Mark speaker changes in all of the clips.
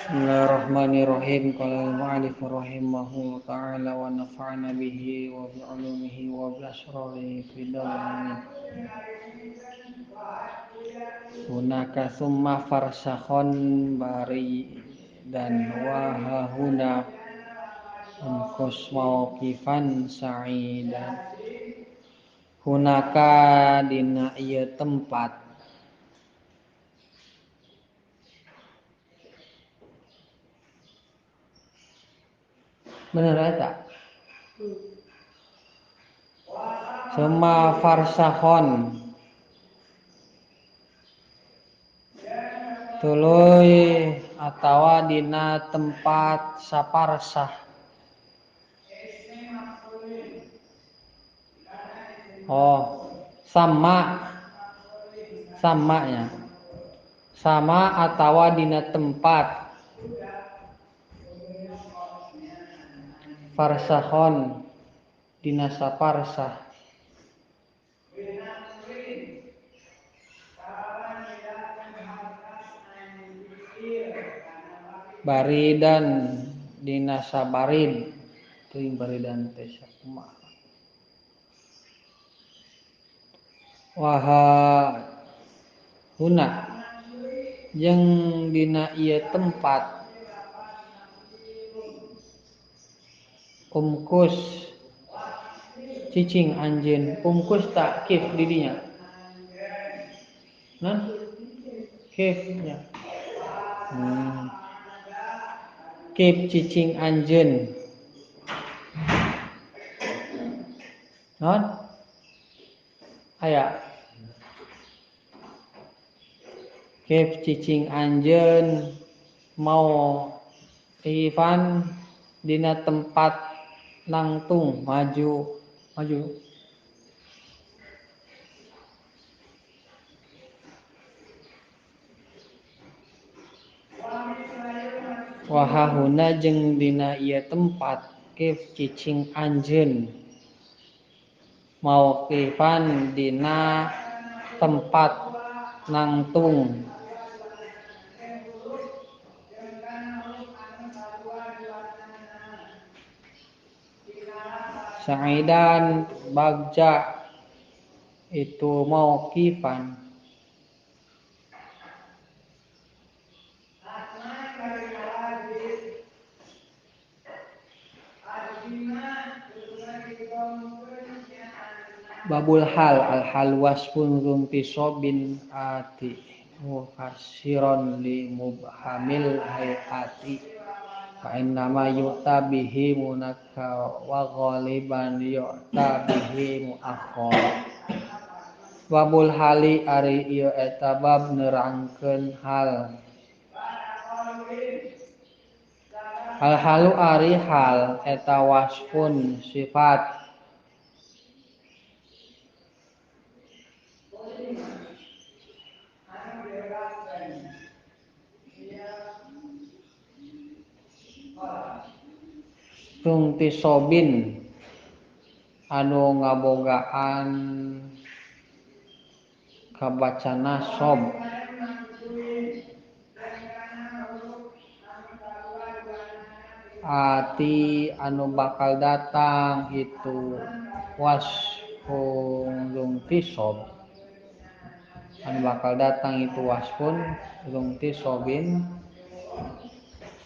Speaker 1: Bismillahirrahmanirrahim. Qala al-mu'allif rahimahullahu ta'ala wa nafa'ana bihi wa bi 'ulumihi wa bi asrarihi fid dharain. Hunaka summa farsakhon bari dan wahahuna mauqifan sa'idan. Hunaka dina ieu tempat bener eta summa farsakhon tuluy atawa dina tempat saparsah. Samanya sama atawa dina tempat farsakhon dina saparsah. Baridan dina sabarid teuing baridan teh sakumaha. Waha huna jeung dina ieu tempat umkus cicing anjeun. Umkus tak kif di dinya kif nya kif cicing anjeun aya kif cicing anjeun mau ifan dina tempat nangtung maju wahahuna jeung dina ieu tempat kif cicing anjeun mauqifan dina tempat nangtung sa'idan bagja itu mauqifan babul hal al hal wasfun rumtisobin ati mufassiron li mubhamil hayati fa innama yu'ta bihi munakka wa ghaliban yu'ta bihi muakhkhar. Babul hali ari ieu eta bab nerangkeun hal. Al halu ari hal eta wasfun sifat rumtisobin anu ngabogaan kabacana sob ati anu bakal datang itu wasfun rumtisob anu bakal datang itu wasfun rumtisobin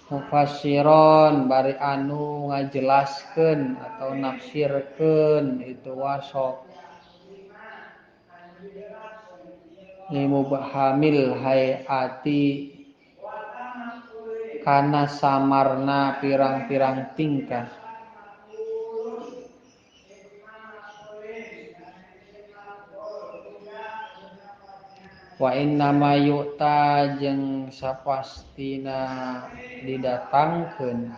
Speaker 1: mufassiron bari anu ngajelaskeun atau nafsirkeun itu wasf li mubhamil hayati kana samarna pirang-pirang tingkah. Wa innama yu'ta jeung sapastina didatangkeun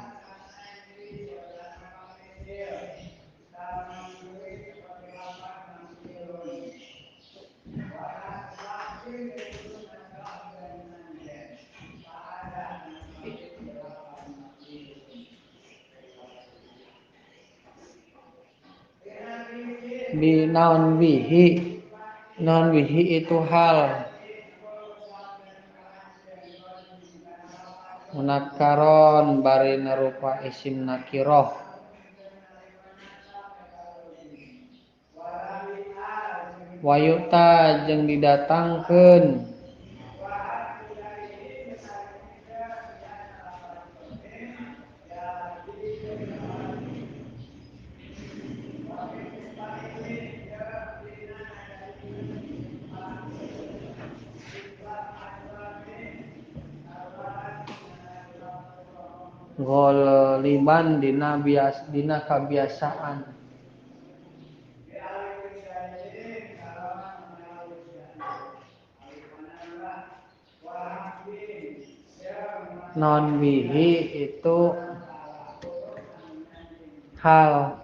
Speaker 1: bi naon bihi itu hal Munakaron bari narupa isim nakiroh. Wayuta jeung didatangkeun. Goliban dina kabiasaan. Non bihi itu hal.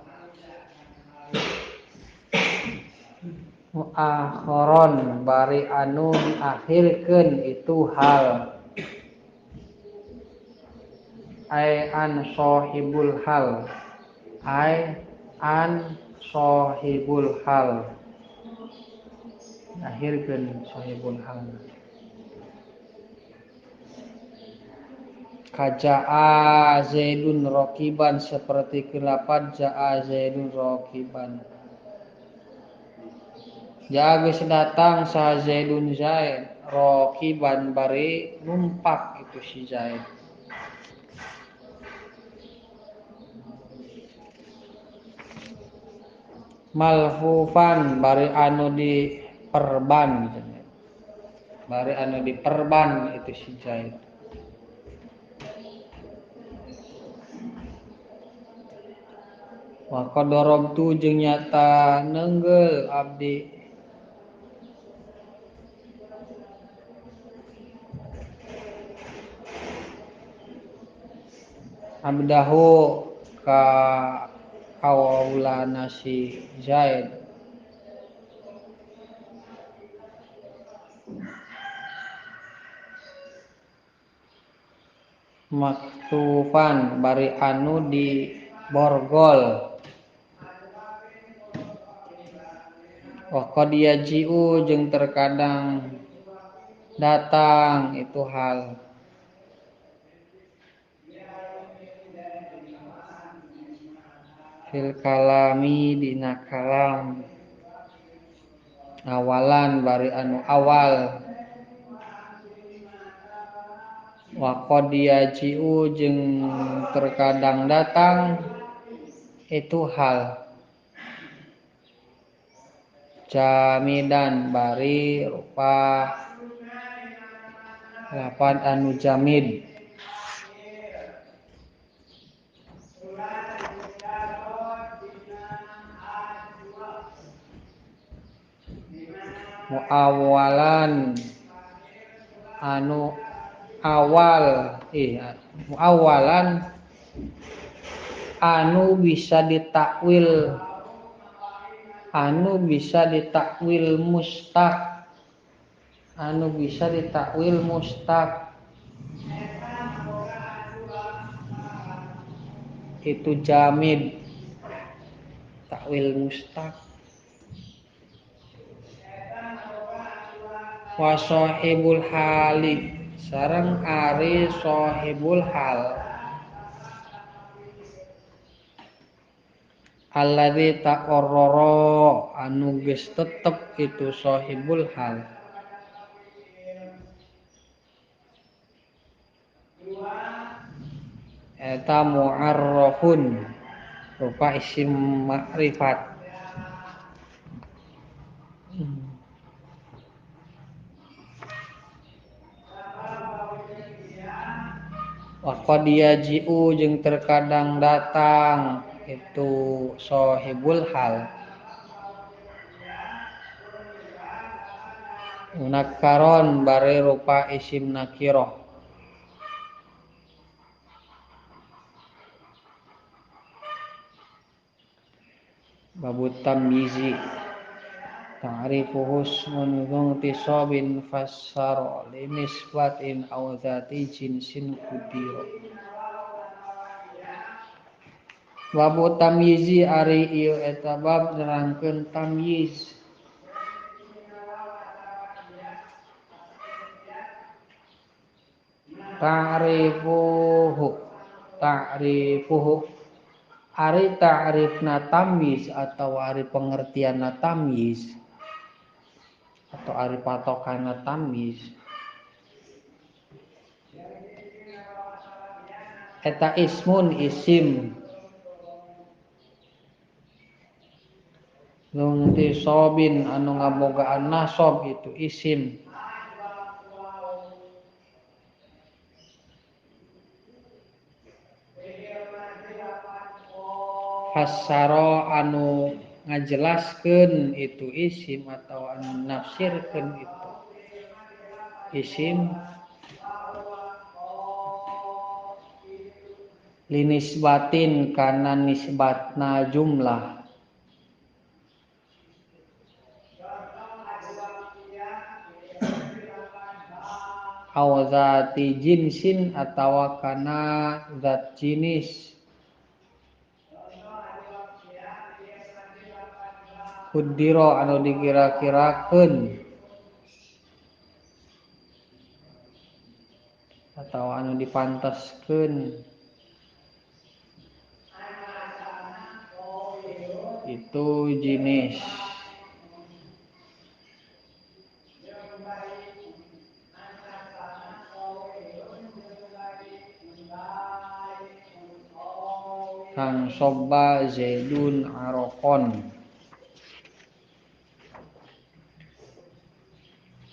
Speaker 1: Muakhiron bari anu diakhirkeun itu hal. Ai an sahibul hal. Ai an sahibul hal. Akhirkeun sahibul hal. Kaja'a Zaidun rokiban seperti kelapad ja'a Zaidun rokiban. Ja'a geus datang sa Zaidun Zaid rokiban bari numpak itu si Zaid. Malfufan bari anu diperban. Bari anu diperban itu si Zaid. Wa qadorobtu jeung nyata neungeul abdi. Abdahu ka kawaulana si Zaid. Maktufan bari anu di borgol. Wa qad yaji'u jeung terkadang datang itu hal. Fil kalami dina kalam. Awalan bari anu awal. Wa qad yaji'u jeung terkadang datang itu hal. Jamidan bari rupa lapad anu jamid. Muawalan anu awal muawalan anu bisa ditakwil mustaq itu jamid takwil mustaq. Wa sahibul hali sareng ari sahibul hal alladzi taqarrara anu geus tetep itu sahibul hal. Eta mu'arrafun rupa isim makrifat. Wa qad yaji'u jeung terkadang datang itu sahibul hal. Munakaron bari rupa isim nakirah. Babu tamyizi ta'rifuhu ismun dzuntisabin fassara li nisbatin aw dzati jinsin qudira. Babu tamyizi ari ieu eta bab nerangkeun tamyiz. ta'rifuhu ari ta'rifna tamyiz atau ari pengertianna tamyiz atau ari patokanna tamyiz eta ismun isim nungti sobin anu ngabogaan nasab itu isim fassara anu ngajelaskeun itu isim atau anu nafsirkeun itu isim linisbatin kana nisbatna jumlah aw zati jinsin atawa kana zat jinis kudiro anu dikira-kirakeun atau anu dipanteskeun itu jinis kang sobba zaidun arokon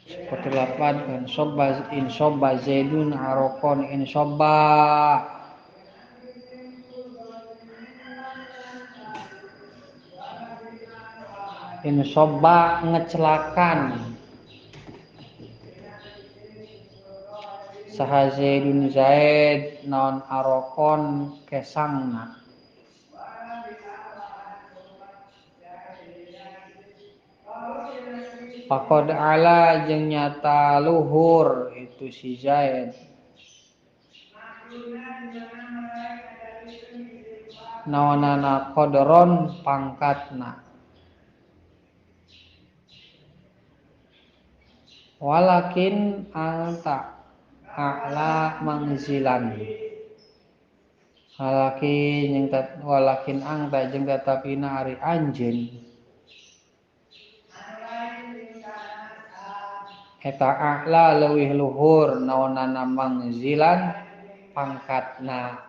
Speaker 1: seperti lapan kan sobba in sobba zaidun arokon in sobba ngecelakan saha zaidun zaid naon arokon kesangna faqad ala jeung nyata luhur itu si Zaid naonana qadron pangkatna walakin anta a'la manzilan walakin anta jeung tatapina ari anjeun eta a'la leuwih luhur naonana manzilan pangkatna